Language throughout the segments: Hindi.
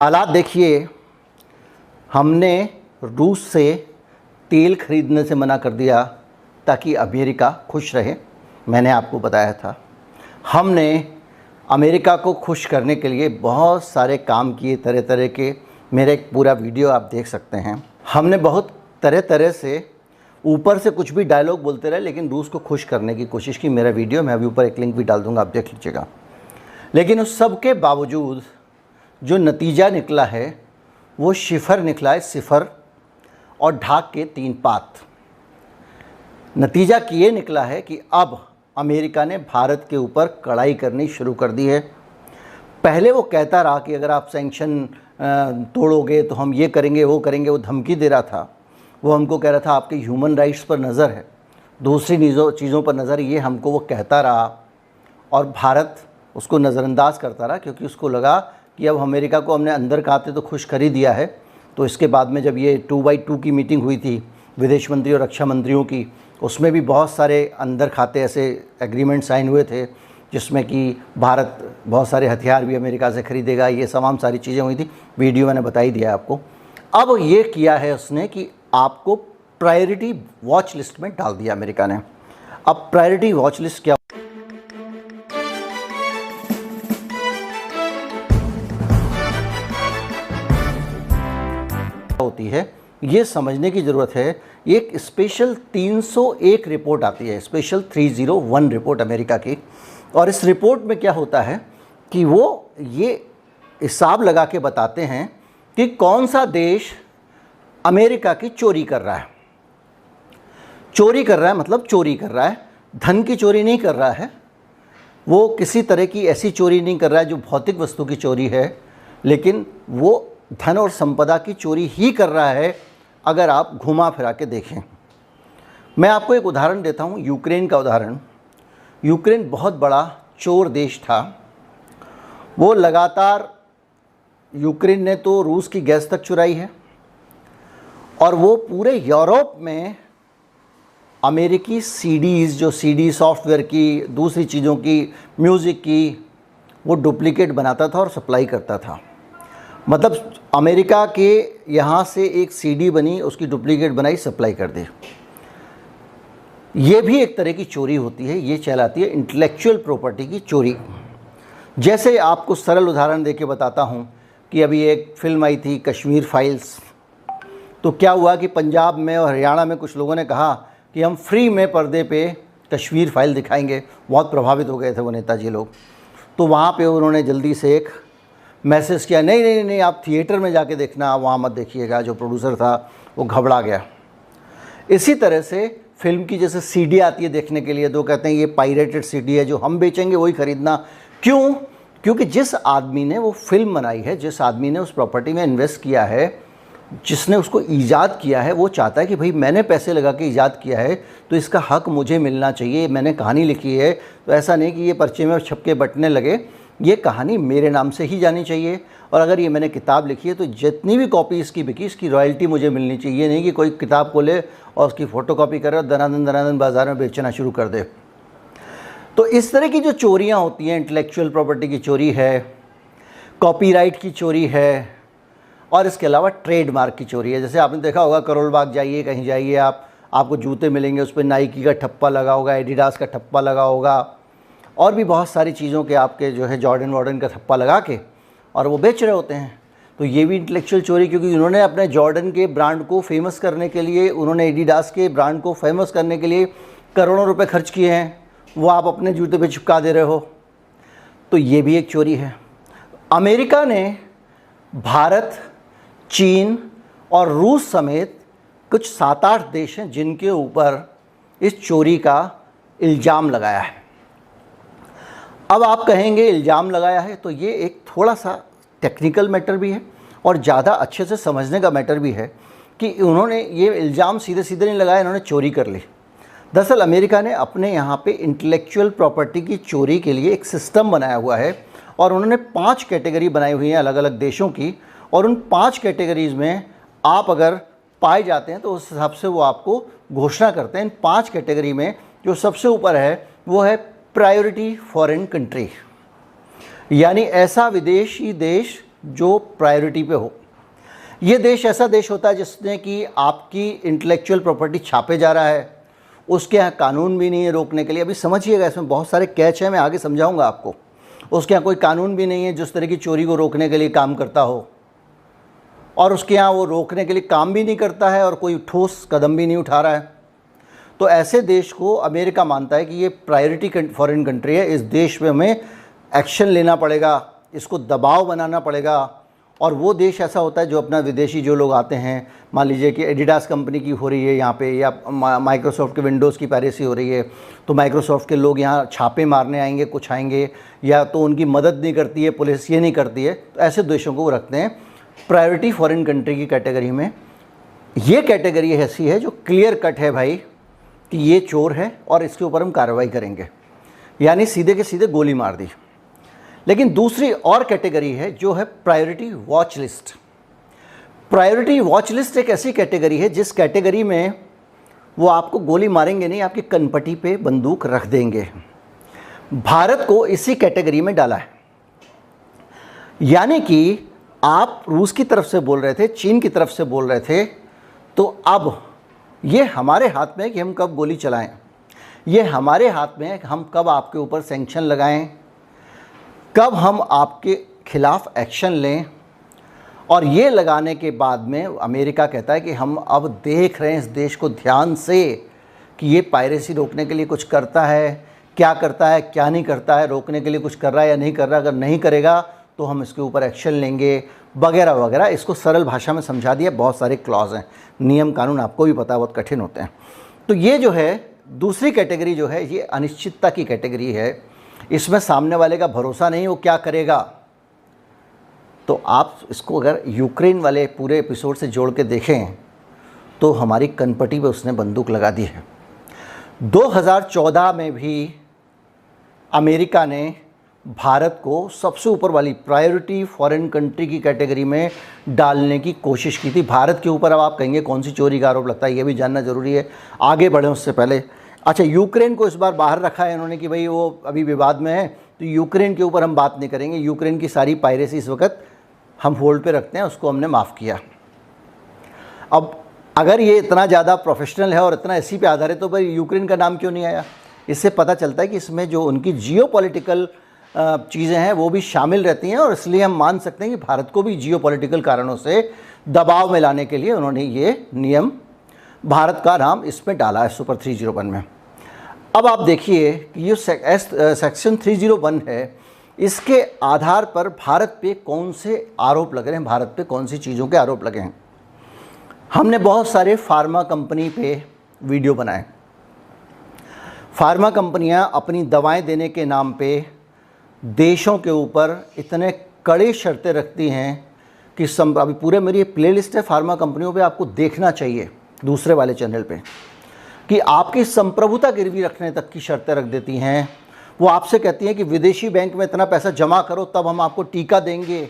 हालात देखिए, हमने रूस से तेल खरीदने से मना कर दिया ताकि अमेरिका खुश रहे। मैंने आपको बताया था, हमने अमेरिका को खुश करने के लिए बहुत सारे काम किए, तरह तरह के। मेरा एक पूरा वीडियो आप देख सकते हैं। हमने बहुत तरह तरह से ऊपर से कुछ भी डायलॉग बोलते रहे, लेकिन रूस को खुश करने की कोशिश की। मेरा वीडियो मैं अभी ऊपर एक लिंक भी डाल दूंगा, आप देख लीजिएगा। लेकिन उस सब के बावजूद जो नतीजा निकला है वो शिफर निकला है, सिफर और ढाक के 3 पात। नतीजा ये निकला है कि अब अमेरिका ने भारत के ऊपर कड़ाई करनी शुरू कर दी है। पहले वो कहता रहा कि अगर आप सैंक्शन तोड़ोगे तो हम ये करेंगे, वो करेंगे, वो धमकी दे रहा था। वो हमको कह रहा था आपके ह्यूमन राइट्स पर नज़र है, दूसरी चीज़ों पर नज़र, ये हमको वो कहता रहा। और भारत उसको नज़रअंदाज करता रहा, क्योंकि उसको लगा कि अब अमेरिका को हमने अंदर खाते तो खुश कर ही दिया है। तो इसके बाद में जब ये 2x2 की मीटिंग हुई थी विदेश मंत्री और रक्षा मंत्रियों की, उसमें भी बहुत सारे अंदर खाते ऐसे एग्रीमेंट साइन हुए थे, जिसमें कि भारत बहुत सारे हथियार भी अमेरिका से ख़रीदेगा। ये तमाम सारी चीज़ें हुई थी, वीडियो मैंने बता ही दिया आपको। अब ये किया है उसने कि आपको प्रायोरिटी वॉच लिस्ट में डाल दिया अमेरिका ने। अब प्रायोरिटी वॉच लिस्ट क्या होती है, ये समझने की ज़रूरत है। एक स्पेशल 301 रिपोर्ट आती है, स्पेशल 301 रिपोर्ट अमेरिका की। और इस रिपोर्ट में क्या होता है कि वो ये हिसाब लगा के बताते हैं कि कौन सा देश अमेरिका की चोरी कर रहा है। चोरी कर रहा है मतलब चोरी कर रहा है, धन की चोरी नहीं कर रहा है। वो किसी तरह की ऐसी चोरी नहीं कर रहा है जो भौतिक वस्तु की चोरी है, लेकिन वो धन और संपदा की चोरी ही कर रहा है। अगर आप घुमा फिरा के देखें, मैं आपको एक उदाहरण देता हूँ, यूक्रेन का उदाहरण। यूक्रेन बहुत बड़ा चोर देश था। वो लगातार, यूक्रेन ने तो रूस की गैस तक चुराई है, और वो पूरे यूरोप में अमेरिकी सीडीज़, जो सीडी सॉफ्टवेयर की, दूसरी चीज़ों की, म्यूज़िक की, वो डुप्लीकेट बनाता था और सप्लाई करता था। मतलब अमेरिका के यहाँ से एक सीडी बनी, उसकी डुप्लीकेट बनाई, सप्लाई कर दी। ये भी एक तरह की चोरी होती है। ये कहलाती है इंटेलेक्चुअल प्रॉपर्टी की चोरी। जैसे आपको सरल उदाहरण देके बताता हूँ कि अभी एक फिल्म आई थी कश्मीर फाइल्स। तो क्या हुआ कि पंजाब में और हरियाणा में कुछ लोगों ने कहा कि हम फ्री में पर्दे पे कश्मीर फाइल दिखाएंगे। बहुत प्रभावित हो गए थे वो नेताजी लोग। तो वहाँ पे उन्होंने जल्दी से एक मैसेज किया, नहीं नहीं नहीं, आप थिएटर में जाके देखना, आप वहाँ मत देखिएगा। जो प्रोड्यूसर था वो घबरा गया। इसी तरह से फिल्म की जैसे सीडी आती है देखने के लिए, तो कहते हैं ये पायरेटेड सीडी है, जो हम बेचेंगे वही ख़रीदना। क्यों? क्योंकि जिस आदमी ने वो फिल्म बनाई है, जिस आदमी ने उस प्रॉपर्टी में इन्वेस्ट किया है, जिसने उसको ईजाद किया है, वो चाहता है कि भाई मैंने पैसे लगा के ईजाद किया है तो इसका हक मुझे मिलना चाहिए। मैंने कहानी लिखी है तो ऐसा नहीं कि ये पर्चे में छप के बटने लगे, ये कहानी मेरे नाम से ही जानी चाहिए। और अगर ये मैंने किताब लिखी है तो जितनी भी कॉपी इसकी बिकी, इसकी रॉयल्टी मुझे मिलनी चाहिए। ये नहीं कि कोई किताब को ले और उसकी फ़ोटोकॉपी करे और दनादन बाज़ार में बेचना शुरू कर दे। तो इस तरह की जो चोरियाँ होती हैं, इंटेलेक्चुअल प्रॉपर्टी की चोरी है, कॉपीराइट की चोरी है, और इसके अलावा ट्रेडमार्क की चोरी है। जैसे आपने देखा होगा, करोल बाग जाइए, कहीं जाइए आपको जूते मिलेंगे, उस पर नाइकी का ठप्पा लगा होगा, एडिडास का ठप्पा लगा होगा, और भी बहुत सारी चीज़ों के आपके जो है जॉर्डन का ठप्पा लगा के और वो बेच रहे होते हैं। तो ये भी इंटेलेक्चुअल चोरी, क्योंकि उन्होंने अपने जॉर्डन के ब्रांड को फेमस करने के लिए, उन्होंने एडिडास के ब्रांड को फेमस करने के लिए करोड़ों रुपए खर्च किए हैं, वो आप अपने जूते पे चिपका दे रहे हो। तो ये भी एक चोरी है। अमेरिका ने भारत, चीन और रूस समेत कुछ 7-8 देश हैं जिनके ऊपर इस चोरी का इल्ज़ाम लगाया है। अब आप कहेंगे इल्ज़ाम लगाया है, तो ये एक थोड़ा सा टेक्निकल मैटर भी है और ज़्यादा अच्छे से समझने का मैटर भी है कि उन्होंने ये इल्ज़ाम सीधे सीधे नहीं लगाया, इन्होंने चोरी कर ली। दरअसल अमेरिका ने अपने यहाँ पे इंटेलेक्चुअल प्रॉपर्टी की चोरी के लिए एक सिस्टम बनाया हुआ है, और उन्होंने 5 कैटेगरी बनाई हुई हैं अलग अलग देशों की। और उन 5 कैटेगरीज़ में आप अगर पाए जाते हैं तो उस हिसाब से वो आपको घोषणा करते हैं। इन 5 कैटेगरी में जो सबसे ऊपर है वो है प्रायोरिटी फॉरेन कंट्री, यानी ऐसा विदेशी देश जो प्रायोरिटी पे हो। ये देश ऐसा देश होता है जिसने कि आपकी इंटेलेक्चुअल प्रॉपर्टी छापे जा रहा है, उसके यहाँ कानून भी नहीं है रोकने के लिए। अभी समझिएगा, इसमें बहुत सारे कैच हैं, मैं आगे समझाऊंगा आपको। उसके यहाँ कोई कानून भी नहीं है जिस तरह की चोरी को रोकने के लिए काम करता हो, और उसके यहाँ वो रोकने के लिए काम भी नहीं करता है और कोई ठोस कदम भी नहीं उठा रहा है। तो ऐसे देश को अमेरिका मानता है कि ये प्रायोरिटी फॉरेन कंट्री है, इस देश में हमें एक्शन लेना पड़ेगा, इसको दबाव बनाना पड़ेगा। और वो देश ऐसा होता है जो अपना विदेशी जो लोग आते हैं, मान लीजिए कि एडिडास कंपनी की हो रही है यहाँ पे, या माइक्रोसॉफ्ट के विंडोज़ की पायरेसी हो रही है, तो माइक्रोसॉफ्ट के लोग यहाँ छापे मारने आएंगे, कुछ आएंगे, या तो उनकी मदद नहीं करती है पुलिस, ये नहीं करती है। तो ऐसे देशों को वो रखते हैं प्रायोरिटी फॉरेन कंट्री की कैटेगरी में। ये कैटेगरी ऐसी है जो क्लियर कट है भाई कि ये चोर है और इसके ऊपर हम कार्रवाई करेंगे, यानी सीधे के सीधे गोली मार दी। लेकिन दूसरी और कैटेगरी है जो है priority watch list. Priority watch list एक ऐसी कैटेगरी है जिस कैटेगरी में वो आपको गोली मारेंगे नहीं, आपकी कनपटी पे बंदूक रख देंगे। भारत को इसी कैटेगरी में डाला है। यानी कि आप रूस की तरफ से बोल रहे थे, चीन की तरफ से बोल रहे थे, तो अब ये हमारे हाथ में है कि हम कब गोली चलाएं, ये हमारे हाथ में है कि हम कब आपके ऊपर सैंक्शन लगाएं, कब हम आपके खिलाफ एक्शन लें। और ये लगाने के बाद में अमेरिका कहता है कि हम अब देख रहे हैं इस देश को ध्यान से कि ये पायरेसी रोकने के लिए कुछ करता है, क्या करता है, क्या नहीं करता है, रोकने के लिए कुछ कर रहा है या नहीं कर रहा। अगर नहीं करेगा तो हम इसके ऊपर एक्शन लेंगे, वगैरह वगैरह। इसको सरल भाषा में समझा दिया। बहुत सारे क्लॉज हैं, नियम कानून आपको भी पता है बहुत कठिन होते हैं। तो ये जो है दूसरी कैटेगरी जो है, ये अनिश्चितता की कैटेगरी है। इसमें सामने वाले का भरोसा नहीं वो क्या करेगा। तो आप इसको अगर यूक्रेन वाले पूरे एपिसोड से जोड़ के देखें तो हमारी कनपटी पे उसने बंदूक लगा दी है। 2014 में भी अमेरिका ने भारत को सबसे ऊपर वाली प्रायोरिटी फॉरेन कंट्री की कैटेगरी में डालने की कोशिश की थी। भारत के ऊपर अब आप कहेंगे कौन सी चोरी का आरोप लगता है, ये भी जानना ज़रूरी है। आगे बढ़ें उससे पहले, अच्छा, यूक्रेन को इस बार बाहर रखा है इन्होंने कि भाई वो अभी विवाद में है, तो यूक्रेन के ऊपर हम बात नहीं करेंगे। यूक्रेन की सारी पायरेसी इस वक्त हम होल्ड पे रखते हैं, उसको हमने माफ़ किया। अब अगर ये इतना ज़्यादा प्रोफेशनल है और इतना इसी पे आधारित, तो भाई यूक्रेन का नाम क्यों नहीं आया। इससे पता चलता है कि इसमें जो उनकी जियोपॉलिटिकल चीज़ें हैं वो भी शामिल रहती हैं, और इसलिए हम मान सकते हैं कि भारत को भी जियोपॉलिटिकल कारणों से दबाव में लाने के लिए उन्होंने ये नियम, भारत का नाम इसमें डाला है सुपर 301 में। अब आप देखिए कि ये सेक्शन 301 है, इसके आधार पर भारत पे कौन से आरोप लग रहे हैं, भारत पे कौन सी चीज़ों के आरोप लगे हैं। हमने बहुत सारे फार्मा कंपनी पे वीडियो बनाए। फार्मा कंपनियां अपनी दवाएं देने के नाम पे देशों के ऊपर इतने कड़े शर्तें रखती हैं कि अभी पूरे मेरी प्लेलिस्ट है फार्मा कंपनियों पे, आपको देखना चाहिए दूसरे वाले चैनल पे, कि आपकी संप्रभुता गिरवी रखने तक की शर्तें रख देती हैं। वो आपसे कहती हैं कि विदेशी बैंक में इतना पैसा जमा करो तब हम आपको टीका देंगे,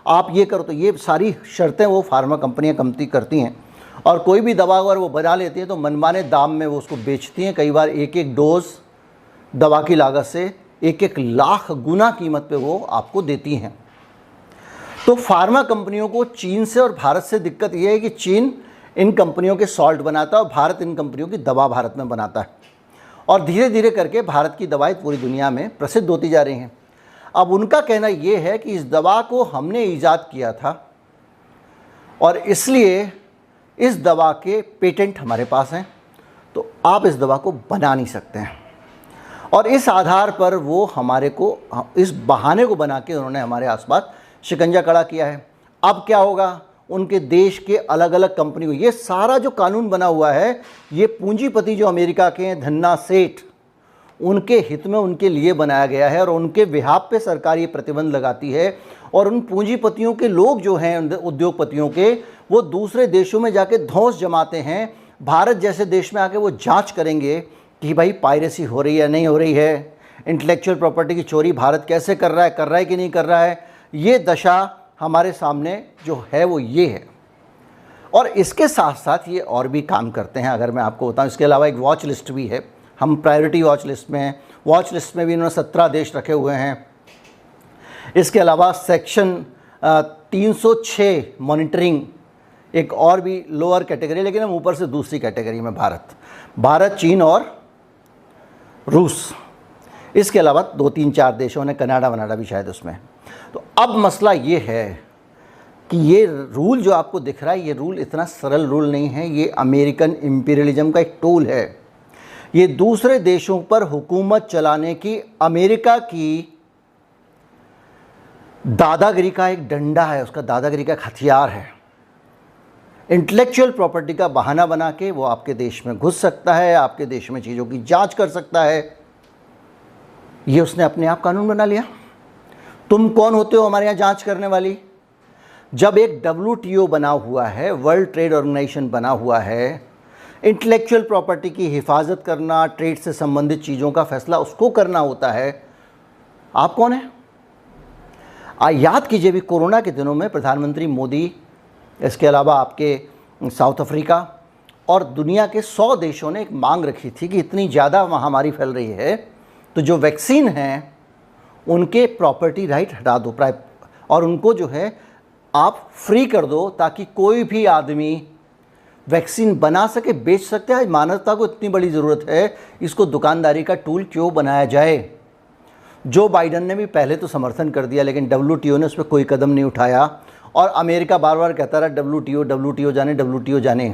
आप ये करो। तो ये सारी शर्तें वो फार्मा कंपनियां करती हैं, और कोई भी दवा अगर वो बना लेती हैं तो मनमाने दाम में वो उसको बेचती हैं। कई बार एक एक डोज दवा की लागत से 1-1 लाख गुना कीमत पे वो आपको देती हैं। तो फार्मा कंपनियों को चीन से और भारत से दिक्कत ये है कि चीन इन कंपनियों के सॉल्ट बनाता है और भारत इन कंपनियों की दवा भारत में बनाता है, और धीरे धीरे करके भारत की दवाएं पूरी दुनिया में प्रसिद्ध होती जा रही हैं। अब उनका कहना ये है कि इस दवा को हमने ईजाद किया था और इसलिए इस दवा के पेटेंट हमारे पास हैं, तो आप इस दवा को बना नहीं सकते हैं। और इस आधार पर वो हमारे को, इस बहाने को बना के उन्होंने हमारे आसपास शिकंजा कड़ा किया है। अब क्या होगा, उनके देश के अलग अलग कंपनी को, ये सारा जो कानून बना हुआ है ये पूंजीपति जो अमेरिका के हैं, धन्ना सेठ, उनके हित में उनके लिए बनाया गया है, और उनके विहाप पे सरकार ये प्रतिबंध लगाती है। और उन पूंजीपतियों के लोग जो हैं, उद्योगपतियों के, वो दूसरे देशों में जाके धौंस जमाते हैं। भारत जैसे देश में आके वो जांच करेंगे कि भाई पायरेसी हो रही है नहीं हो रही है, इंटेलेक्चुअल प्रॉपर्टी की चोरी भारत कैसे कर रहा है कि नहीं कर रहा है। ये दशा हमारे सामने जो है वो ये है। और इसके साथ साथ ये और भी काम करते हैं, अगर मैं आपको बताऊं। इसके अलावा एक वॉच लिस्ट भी है, हम प्रायोरिटी वॉच लिस्ट में हैं। वॉच लिस्ट में भी इन्होंने 17 देश रखे हुए हैं। इसके अलावा सेक्शन 306 मॉनिटरिंग, एक और भी लोअर कैटेगरी, लेकिन हम ऊपर से दूसरी कैटेगरी में भारत, चीन और रूस, इसके अलावा 2-3-4 देशों ने, कनाडा वनाडा भी शायद उसमें। तो अब मसला ये है कि ये रूल जो आपको दिख रहा है, ये रूल इतना सरल रूल नहीं है, ये अमेरिकन इम्पीरियलिज्म का एक टूल है। ये दूसरे देशों पर हुकूमत चलाने की अमेरिका की दादागिरी का एक डंडा है, उसका दादागिरी का एक हथियार है। इंटेलेक्चुअल प्रॉपर्टी का बहाना बना के वो आपके देश में घुस सकता है, आपके देश में चीज़ों की जांच कर सकता है। ये उसने अपने आप कानून बना लिया। तुम कौन होते हो हमारे यहाँ जांच करने वाली? जब एक WTO बना हुआ है, वर्ल्ड ट्रेड ऑर्गेनाइजेशन बना हुआ है, इंटेलेक्चुअल प्रॉपर्टी की हिफाजत करना, ट्रेड से संबंधित चीज़ों का फैसला उसको करना होता है। आप कौन हैं? याद कीजिए भी कोरोना के दिनों में प्रधानमंत्री मोदी, इसके अलावा आपके साउथ अफ्रीका और दुनिया के 100 देशों ने एक मांग रखी थी कि इतनी ज़्यादा महामारी फैल रही है तो जो वैक्सीन हैं उनके प्रॉपर्टी राइट हटा दो और उनको जो है आप फ्री कर दो, ताकि कोई भी आदमी वैक्सीन बना सके, बेच सकते हैं। मानवता को इतनी बड़ी ज़रूरत है, इसको दुकानदारी का टूल क्यों बनाया जाए? जो बाइडन ने भी पहले तो समर्थन कर दिया, लेकिन WTO ने उस पर कोई कदम नहीं उठाया और अमेरिका बार बार कहता रहा WTO जाने।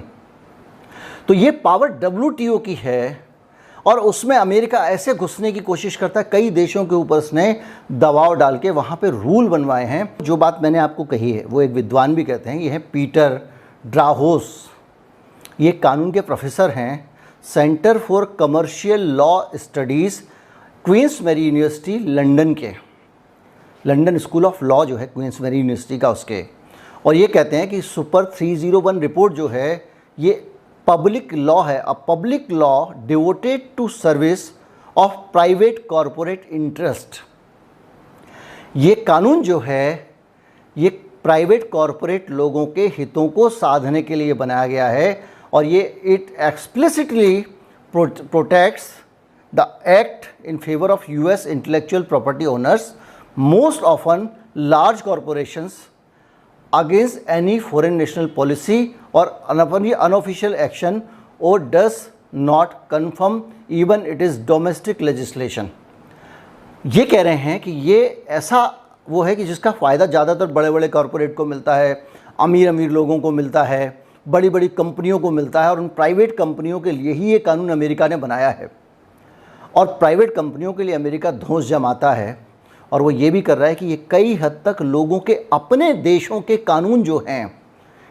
तो ये पावर WTO की है और उसमें अमेरिका ऐसे घुसने की कोशिश करता है, कई देशों के ऊपर उसने दबाव डाल के वहाँ पे रूल बनवाए हैं। जो बात मैंने आपको कही है वो एक विद्वान भी कहते हैं, ये है पीटर ड्राहोस, ये कानून के प्रोफेसर हैं, centre for commercial law studies, Queens Mary University London के, लंदन स्कूल ऑफ लॉ जो है क्वींस मैरी यूनिवर्सिटी का उसके। और ये कहते हैं कि सुपर 301 रिपोर्ट जो है ये पब्लिक लॉ है, a public law devoted to service of private corporate interest. ये कानून जो है ये प्राइवेट कॉरपोरेट लोगों के हितों को साधने के लिए बनाया गया है और ये it explicitly protects the act in favour of US intellectual property owners, most often large corporations, against any foreign national policy और अनऑफिशियल एक्शन और does not confirm even it is domestic legislation. ये कह रहे हैं कि ये ऐसा वो है कि जिसका फ़ायदा ज़्यादातर बड़े बड़े कॉरपोरेट को मिलता है, अमीर अमीर लोगों को मिलता है, बड़ी बड़ी कंपनियों को मिलता है और उन प्राइवेट कंपनियों के लिए ही ये कानून अमेरिका ने बनाया है। और प्राइवेट कंपनियों के लिए अमेरिका धौंस जमाता है और वो ये भी कर रहा है कि ये कई हद तक लोगों के अपने देशों के कानून जो हैं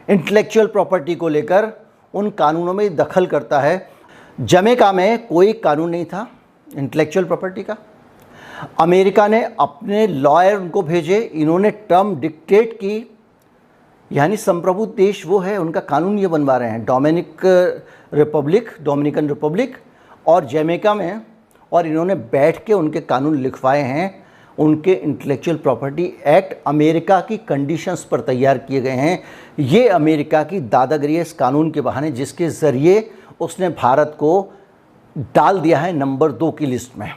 इंटेलेक्चुअल प्रॉपर्टी को लेकर, उन कानूनों में दखल करता है। जमैका में कोई कानून नहीं था इंटेलेक्चुअल प्रॉपर्टी का, अमेरिका ने अपने लॉयर उनको भेजे, इन्होंने टर्म डिक्टेट की, यानी संप्रभु देश वो है, उनका कानून ये बनवा रहे हैं। डोमिनिकन रिपब्लिक और जमैका में, और इन्होंने बैठ के उनके कानून लिखवाए हैं। उनके इंटेलेक्चुअल प्रॉपर्टी एक्ट अमेरिका की कंडीशंस पर तैयार किए गए हैं। ये अमेरिका की दादागिरी है इस कानून के बहाने, जिसके ज़रिए उसने भारत को डाल दिया है नंबर 2 की लिस्ट में।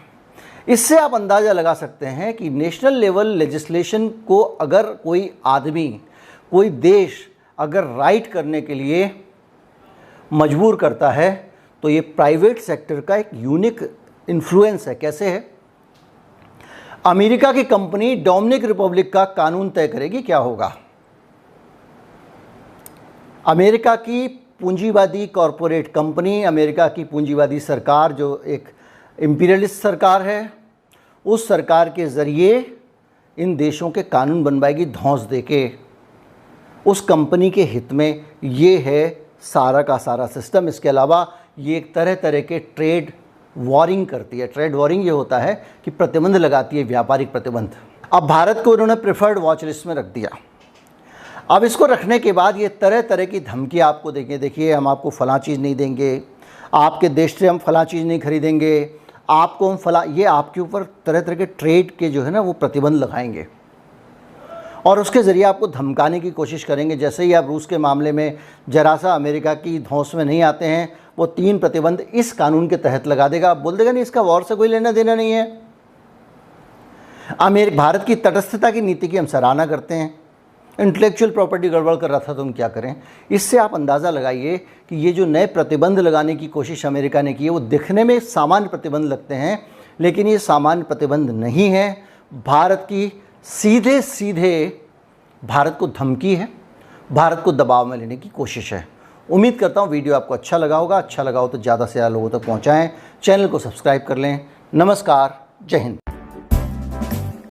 इससे आप अंदाज़ा लगा सकते हैं कि नेशनल लेवल लेजिस्लेशन को अगर कोई आदमी, कोई देश अगर राइट करने के लिए मजबूर करता है तो ये प्राइवेट सेक्टर का एक यूनिक इन्फ्लुएंस है। कैसे है? अमेरिका की कंपनी डोमिनिकन रिपब्लिक का कानून तय करेगी क्या होगा। अमेरिका की पूंजीवादी कॉरपोरेट कंपनी, अमेरिका की पूंजीवादी सरकार जो एक इम्पीरियलिस्ट सरकार है, उस सरकार के ज़रिए इन देशों के कानून बनवाएगी धौंस देके। उस कंपनी के हित में ये है सारा का सारा सिस्टम। इसके अलावा ये एक तरह तरह के ट्रेड वॉरिंग करती है। ट्रेड वॉरिंग ये होता है कि प्रतिबंध लगाती है, व्यापारिक प्रतिबंध। अब भारत को इन्होंने प्रेफर्ड वॉच लिस्ट में रख दिया। अब इसको रखने के बाद ये तरह तरह की धमकी आपको देंगे, देखिए हम आपको फ़लाँ चीज़ नहीं देंगे, आपके देश से हम फ़लाँ चीज़ नहीं खरीदेंगे, आपको हम फ़लाँ, ये आपके ऊपर तरह तरह के ट्रेड के जो है ना वो प्रतिबंध लगाएंगे और उसके ज़रिए आपको धमकाने की कोशिश करेंगे। जैसे ही आप रूस के मामले में जरा सा अमेरिका की धौंस में नहीं आते हैं, वो 3 प्रतिबंध इस कानून के तहत लगा देगा। आप बोल देगा नहीं इसका वॉर से कोई लेना देना नहीं है। भारत की तटस्थता की नीति की हम सराहना करते हैं, इंटेलेक्चुअल प्रॉपर्टी गड़बड़ कर रहा था तो हम क्या करें। इससे आप अंदाज़ा लगाइए कि ये जो नए प्रतिबंध लगाने की कोशिश अमेरिका ने की है वो दिखने में सामान्य प्रतिबंध लगते हैं, लेकिन ये सामान्य प्रतिबंध नहीं है। भारत की सीधे सीधे भारत को धमकी है, भारत को दबाव में लेने की कोशिश है। उम्मीद करता हूँ वीडियो आपको अच्छा लगा होगा। अच्छा लगा हो तो ज़्यादा से ज़्यादा लोगों तक पहुँचाएँ, चैनल को सब्सक्राइब कर लें। नमस्कार, जय हिंद।